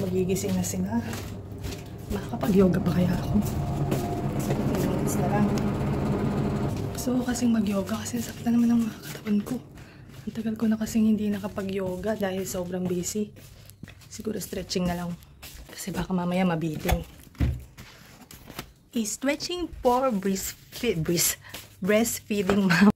Magigising na sila. Makakapag-yoga pa kaya ako? 15 minutes na lang. Gusto ko kasing mag-yoga kasi sakit na naman ang mga katawan ko. Ang tagal ko na kasing hindi nakapag-yoga dahil sobrang busy. Siguro stretching na lang. Kasi baka mamaya mabitin. Stretching for breastfeeding mom.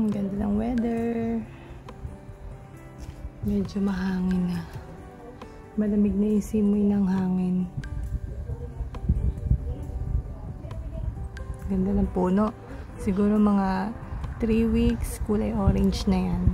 Ganda ng weather. Medyo mahangin na. Malamig na yung simoy ng hangin. Ganda ng puno. Siguro mga 3 weeks, kulay orange na yan.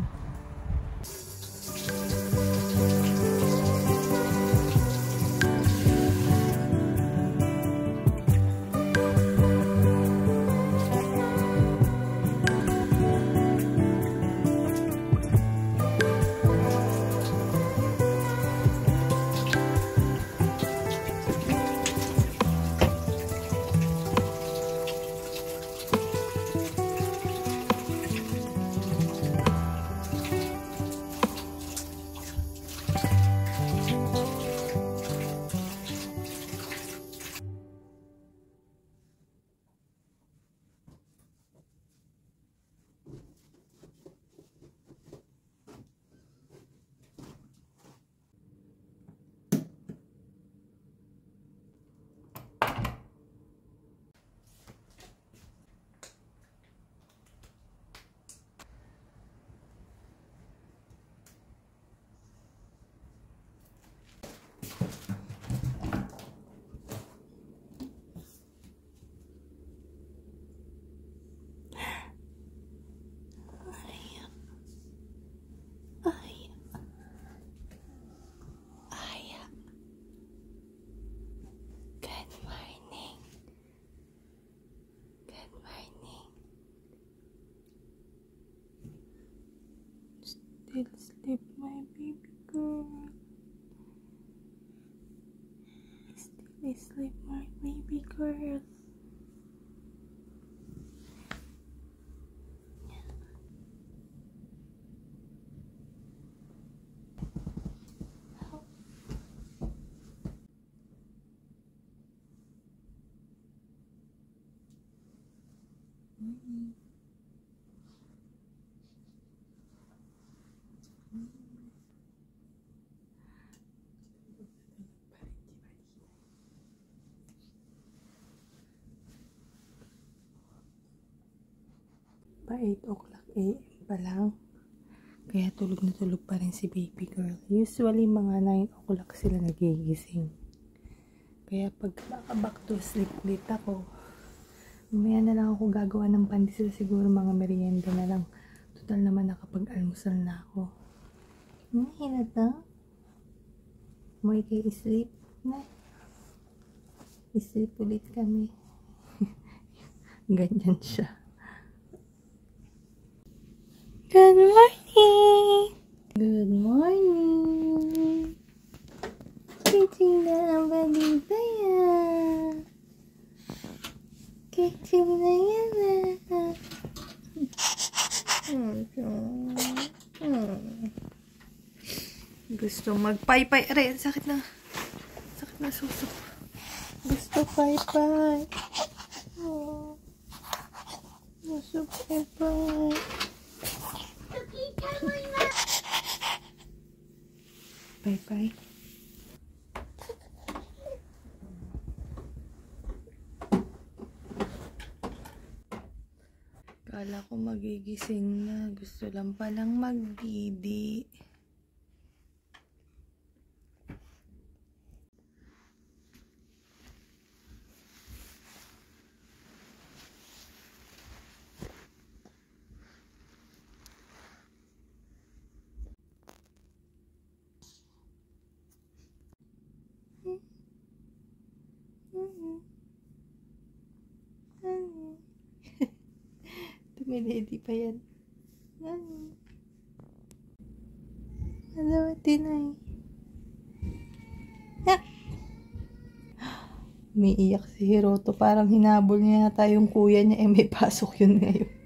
Still sleep, my baby girl. Still sleep, my baby girl. Pa 8 o'clock AM pa lang. Kaya tulog na tulog pa rin si baby girl. Usually mga 9 o'clock sila nagigising. Kaya pag back to sleep ulit ako, mamaya na lang ako gagawa ng pandesal, siguro mga merienda na lang. Total naman nakapag-almusal na ako. Hinata? Mo ikay sleep na. Sleep ulit kami. Ganyan siya. Good morning! Good morning! Kiching na ang balita yan. Kiching na yan na. Gusto magpaypay. Aray, sakit na suso. Gusto paypay. Oh. Gusto paypay. Paypay. Kala ko magigising na. Gusto lang palang magdidi. Tumididi pa yan. Ano, tinay. Umiiyak si Hiroto. Parang hinabol niya yata yung kuya niya. May pasok yun ngayon.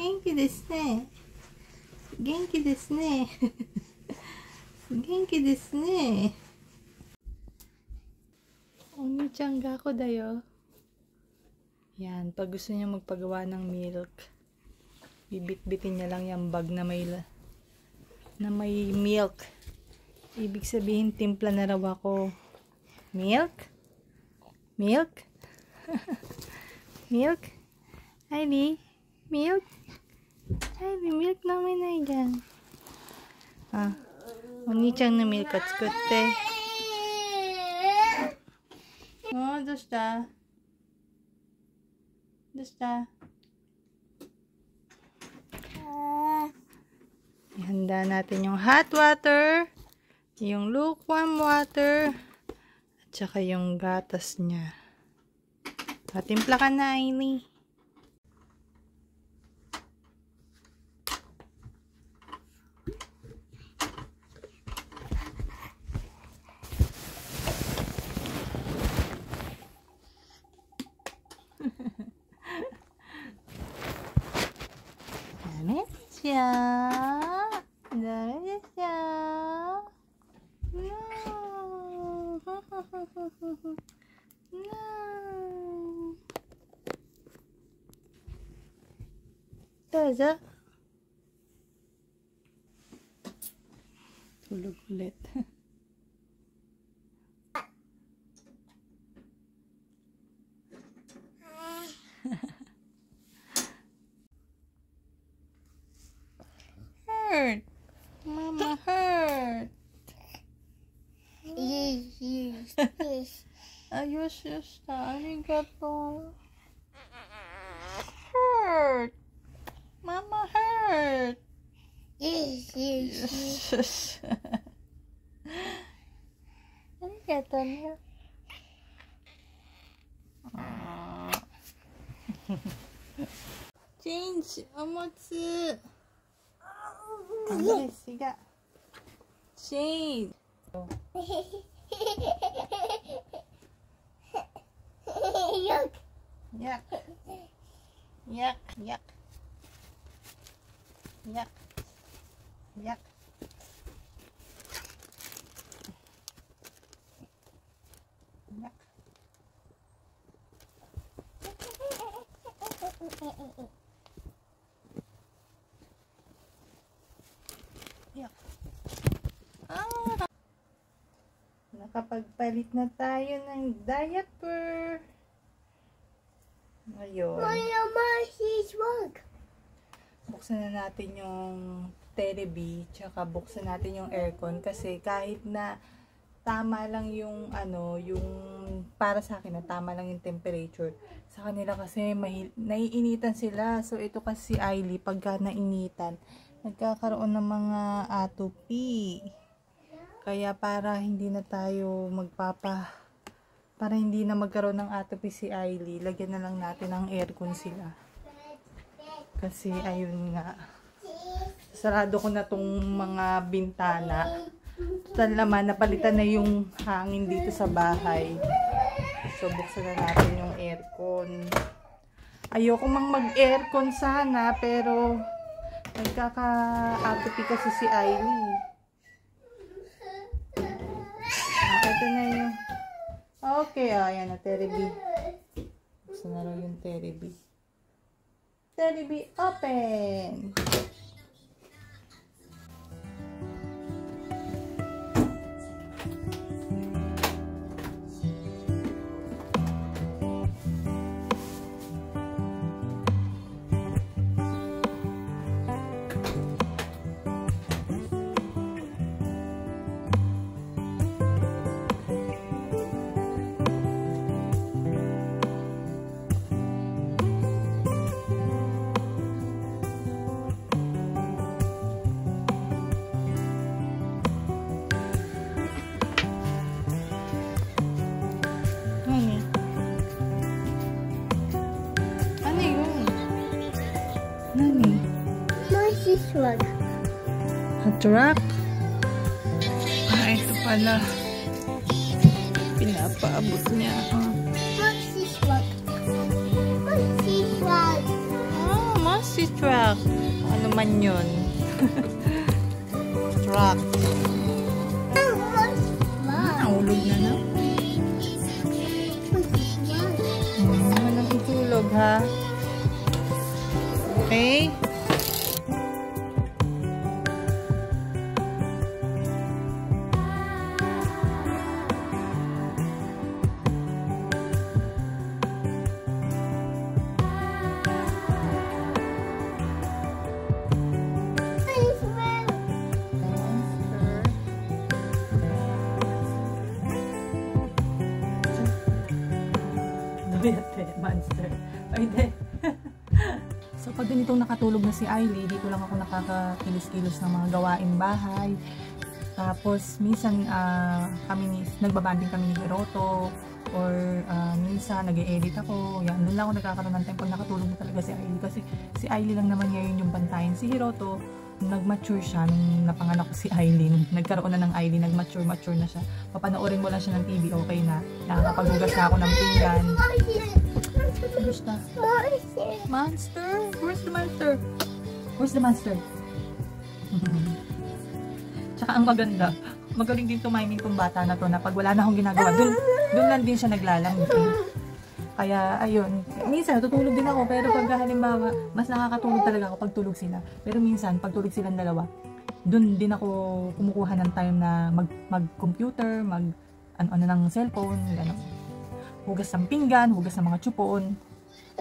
Genki desu ne. Genki desu ne. Genki desu ne. Oni-chan gako dayo. Yan, pag gusto niya magpagawa ng milk, bibit-bitin niya lang yung bag na may milk. Ibig sabihin, timpla na raw ako. Milk? Milk? Milk? Heidi? Milk? Heidi, milk namin na dyan. Oni-chanのミルクを作って。どうした？どうした？Ihanda natin yung hot water, yung lukewarm water, at saka yung gatas niya. Patimpla ka na, Aini. Dami siya. Dami siya. No. No. Dozo. Tulog ulit. Hurt. Mama hurt. Yes. Ayos, arigato. Hurt. Mama hurt. Yes. Arigato niya. Change, omotsu. Siga. Change. Yuck. Yuck. Yuck. Yuck. Yuck. Yuck. Yuck. Yuck. Makapagpalit na tayo ng diaper. Ngayon, buksan na natin yung Terebi, tsaka buksan natin yung aircon kasi kahit na tama lang yung yung para sa akin na tama lang yung temperature. Sa kanila kasi naiinitan sila. So ito kasi Ailey, pagka nainitan, nagkakaroon ng mga atopy. Kaya para hindi na magkaroon ng atopy si Ailey, lagyan na lang natin ng aircon sila. Kasi ayun nga, sarado ko na tong mga bintana. Total naman, napalitan na yung hangin dito sa bahay. So buksan na natin yung aircon. Ayoko mang mag-aircon sana, pero nagkaka-atopy kasi si Ailey. Ito na yung okay, ayan na, Terebi. Buksan na lang yung Terebi. Terebi, open! A truck? Ito pala. Pinapaabot niya ako. Mossy truck. Ano man yun? Truck. Naulog na na. Walang itulog ha. Okay. Monster. So pag ganitong nakatulog na si Ailey, dito lang ako nakakakilos-kilos ng mga gawain bahay. Tapos minsan nagbabanding kami ni Hiroto, or minsan nag-e-edit ako. Yan, doon lang ako nagkakaroon ng time pag nakatulog na talaga si Ailey. Kasi si Ailey lang naman ngayon yung bantayan. Si Hiroto, nag-mature siya nung napanganak ko si Aileen. Nagkaroon na ng Aileen, nag-mature na siya. Papanoorin mo lang siya ng TV, okay na. Nakakapaghugas na ako ng pinggan. Gusta? Monster? Where's the monster? Where's the monster? Tsaka ang maganda, magaling din tumiming tong bata na to na pag wala na akong ginagawa, dun lang din siya naglalangking. Kaya ayun, minsan natutulog din ako, pero pag halimbawa, mas nakakatulog talaga ako pag tulog sila. Pero minsan, pag tulog silang dalawa, dun din ako kumukuha ng time na mag-computer, ano ng cellphone, gano'n. Hugas ng pinggan, hugas ng mga tsupon,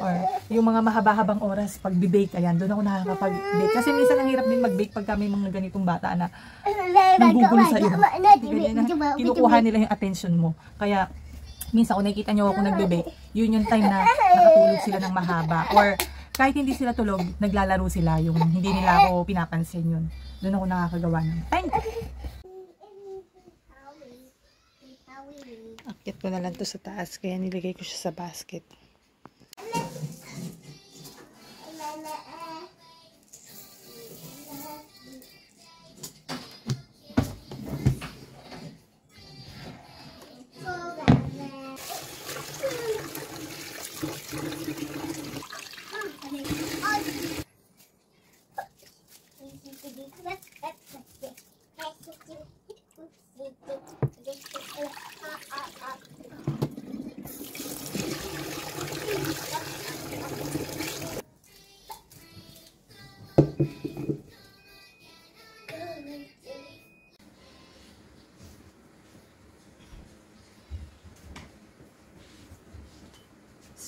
or yung mga mahaba-habang oras pag bibake, ayan, doon ako nakakapag-bake. Kasi minsan ang hirap din mag-bake pag kami mga ganitong bata na nanggugulo sa iyo. Kinukuha nila yung attention mo. Kaya, minsan kung nakikita nyo ako nagbe-bake, yun yung time na nakatulog sila ng mahaba. Or kahit hindi sila tulog, naglalaro sila, yung hindi nila ako pinapansin yun. Doon ako nakakagawa ng time. Akit ko na lang to sa taas, kaya nilagay ko siya sa basket.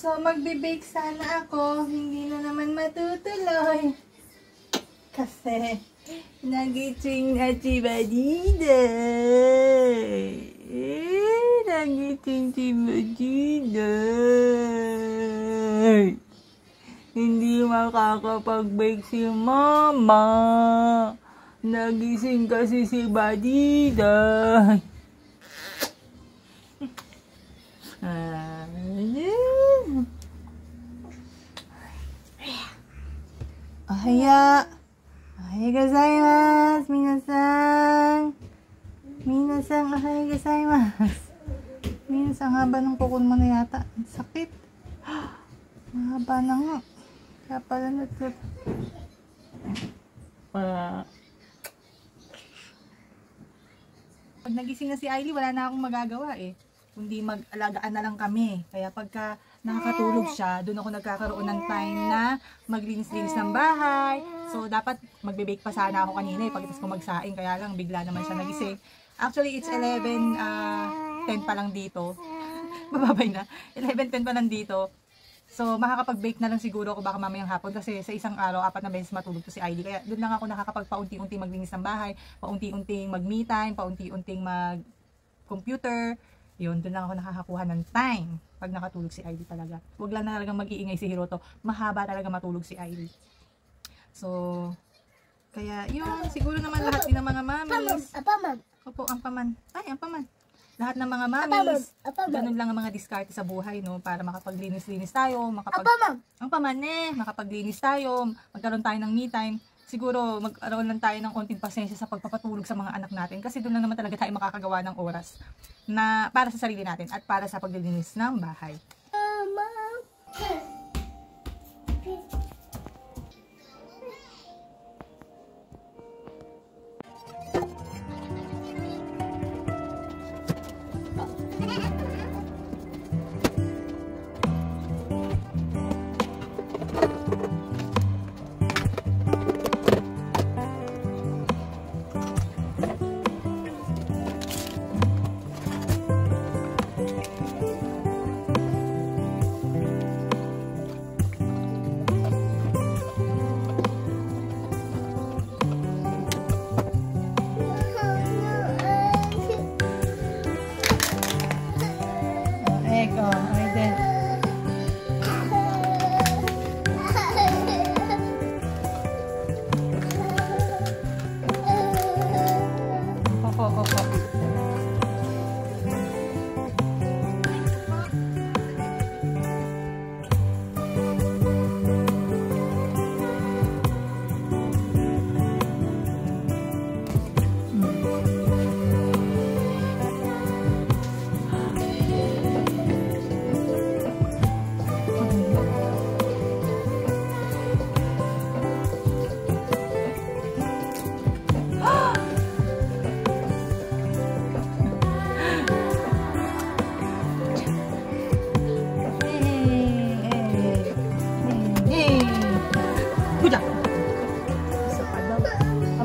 So, magbe-bake sana ako. Hindi na naman matutuloy. Kasi, nagising na si Badida. Nagising si Badida. Hindi makakapag-bake si Mama. Nagising kasi si Badida. Ohaya. Ohaya gozaimasu, minasan. Minasan, ohaya gozaimasu. Minasan, haba ng pukul mo na yata. Ang sakit. Mahaba na nga. Kaya pala natut. Pag nagising na si Ailey, wala na akong magagawa eh. Kundi mag-alagaan na lang kami. Kaya pagka nakakatulog siya, doon ako nagkakaroon ng time na maglinis-linis ng bahay. So, dapat magbe-bake pa sana ako kanina eh, pagkatapos ko magsaing. Kaya lang, bigla naman siya nagising. Actually, it's 11:10 pa lang dito. Mababay na. 11:10 pa lang dito. So, makakapag-bake na lang siguro ako baka mamayang hapon kasi sa isang araw, 4 na beses matulog to si Ailey. Kaya doon lang ako nakakapag-paunti-unting maglinis ng bahay, paunti-unting mag-me time, paunti-unting mag-computer. Yun, doon lang ako nakakakuha ng time pag nakatulog si Ailey talaga. Huwag lang na talagang mag-iingay si Hiroto. Mahaba talaga matulog si Ailey. So, kaya yun, siguro naman lahat din ng mga mamis. Apaman. Opo, ampaman. Ay, ampaman. Lahat ng mga mamis, ganun lang ang mga diskarte sa buhay, no? Para makapaglinis-linis tayo, makapaglinis tayo, magkaroon tayo ng me time. Siguro, magkaroon lang tayo ng konting pasensya sa pagpapatulog sa mga anak natin. Kasi doon lang naman talaga tayo makakagawa ng oras na para sa sarili natin at para sa paglilinis ng bahay.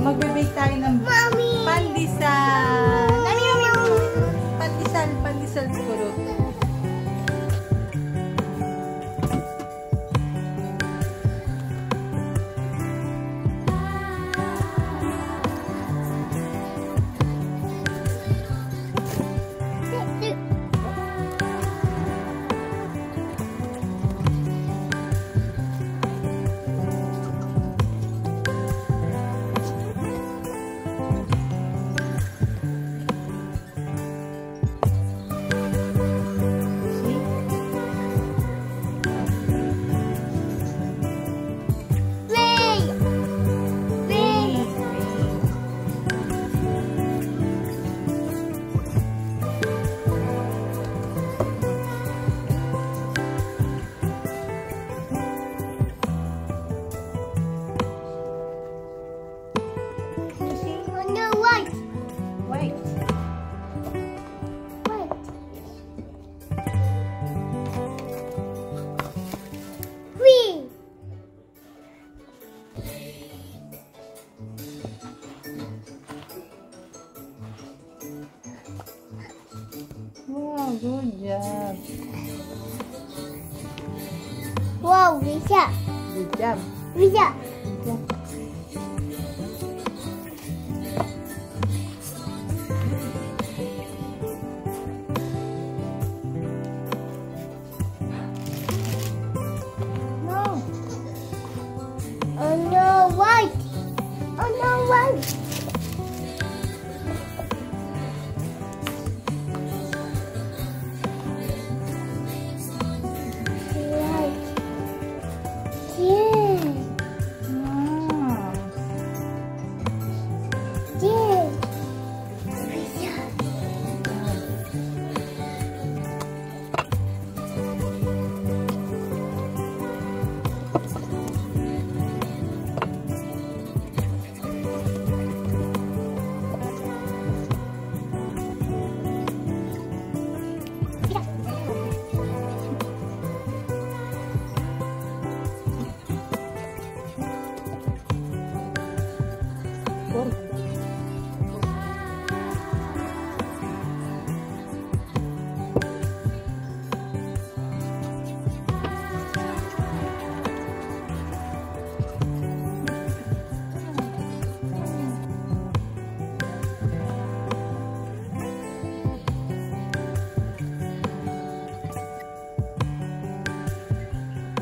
Magbe-bake tayo ng pandesal. Pandesal siguro. Wow, good job. Wow, bisa. Good job. Bisa. No. Oh no, white. Oh no, white. White. Yeah. Wow. Yeah. Bisa.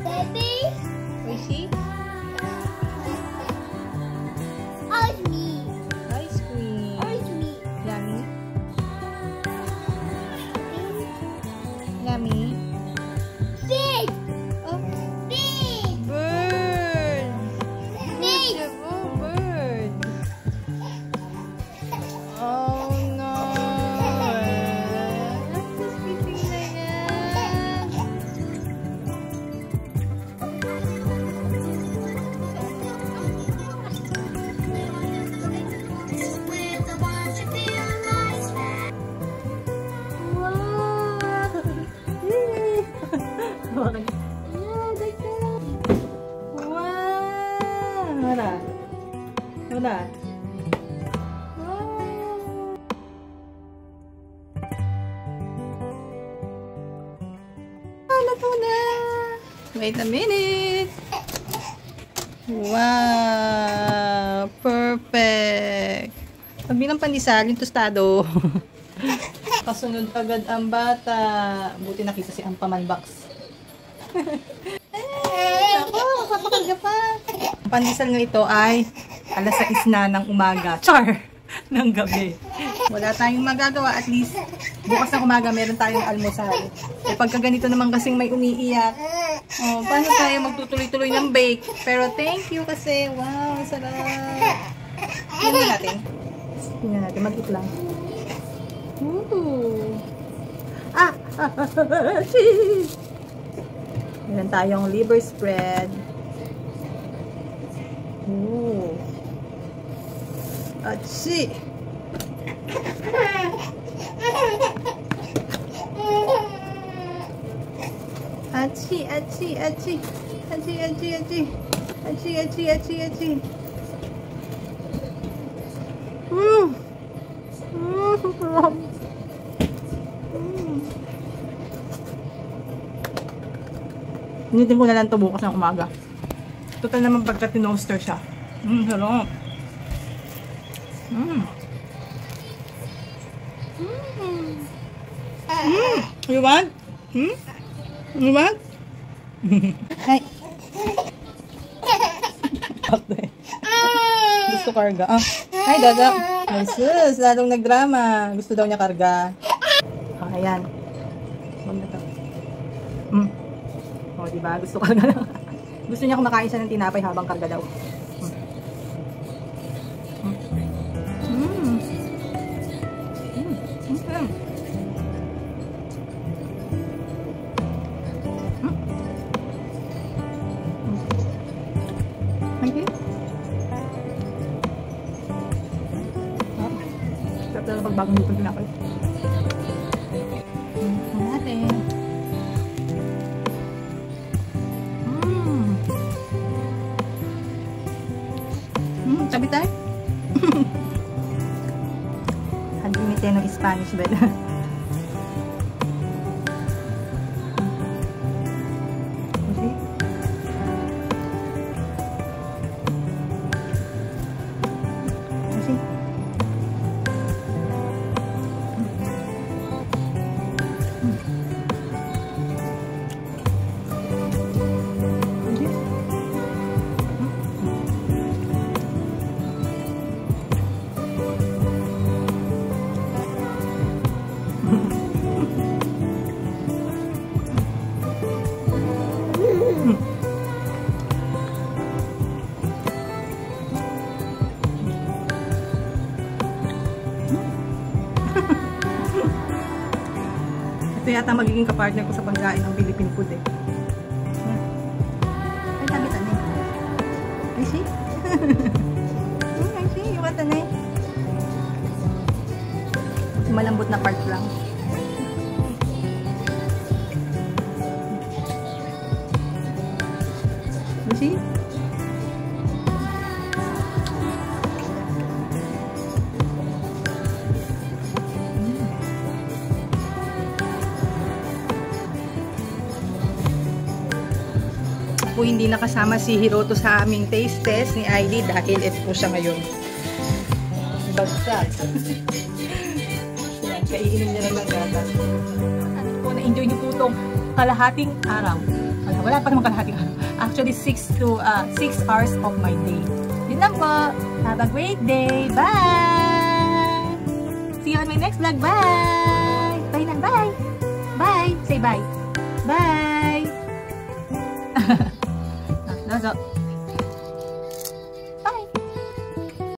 Baby, Oishi? ice me. Ice cream. Ice me. Yummy? Yummy? Big. Oh, Big. bird! Big. Oh, bird! Oh no! Sleeping na yan. Wow! Wala. Wala. Luto na! Wait a minute! Wow! Perfect! Pag bilang pandesal, yung tostado. Kasunod agad ang bata. Buti nakita si Ampaman Box. Ako, papakarga pa. Ang pandesal nga ito ay alas 6 na ng umaga. Char! Ng gabi. Wala tayong magagawa. At least, bukas ng umaga meron tayong almusal. E pagka ganito naman kasing may umiiyak, oh, paano tayo magtutuloy-tuloy ng bake? Pero thank you kasi, wow, sarap. Tingnan natin. Tingnan natin, mag-eat lang. Ooh. Ah! Cheese! Meron tayong liver spread. Ooh. Atsi! Atsi, atsi, atsi. Atsi, atsi, atsi. Atsi, atsi, atsi, atsi. Initin ko na lang ito bukas ng umaga. Total naman pagka tinoaster siya. Sarap. You want? You want? Hi. Gusto karga. Ah. Hi, Dada. Jesus, lalong nagdrama. Gusto daw niya karga. Ah, ayan. Huwag na to. O, diba? Gusto karga lang. Gusto niya kumakain siya ng tinapay habang karga daw. Sarap pag bagong luto tinapay. Natin. Sabi tayo. Hadimite ng Spanish bread. Okay. Ito yata magiging kapartner ko sa pagkain ng Philippine food eh. Yan. Ay, sabi tanay. Ay, see? Ay, see? Yung tanay. Malambot na part lang. You see? Po hindi nakasama si Hiroto sa aming taste test ni ID dahil ito po siya ngayon. Bagsak. Yan, kaiinom niya lang ng gatas. Ano po, na-enjoy niyo po itong kalahating araw. Wala pa naman kalahating araw. Actually, 6 hours of my day. Yun lang po. Have a great day. Bye! See you on my next vlog. Bye! Bye na. Bye! Bye! Say bye. Bye! どうぞ。